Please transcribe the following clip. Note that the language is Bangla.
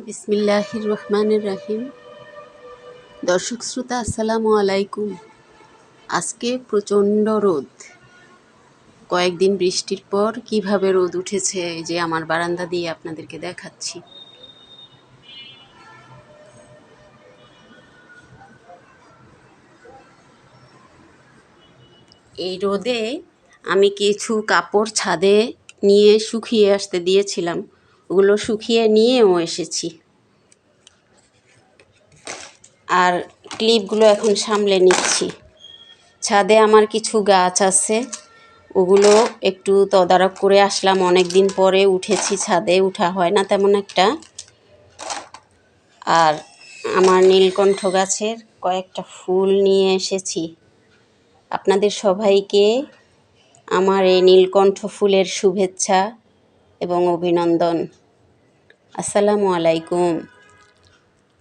বিসমিল্লাহির রহমানির রহিম। দর্শক শ্রোতা আসসালামু আলাইকুম। আজকে প্রচণ্ড রোদ। কয়েকদিন বৃষ্টির পর কিভাবে রোদ উঠেছে এই যে আমার বারান্দা দিয়ে আপনাদেরকে দেখাচ্ছি। এই রোদে আমি কিছু কাপড় ছাদে নিয়ে শুকিয়ে আসতে দিয়েছিলাম, ওগুলো শুকিয়ে নিয়েও এসেছি। আর ক্লিপগুলো এখন সামলে নিচ্ছি। ছাদে আমার কিছু গাছ আছে, ওগুলো একটু তদারক করে আসলাম। অনেক দিন পরে উঠেছি ছাদে, উঠা হয় না তেমন একটা। আর আমার নীলকণ্ঠ গাছের কয়েকটা ফুল নিয়ে এসেছি। আপনাদের সবাইকে আমার এই নীলকণ্ঠ ফুলের শুভেচ্ছা এবং অভিনন্দন। আসসালামু আলাইকুম।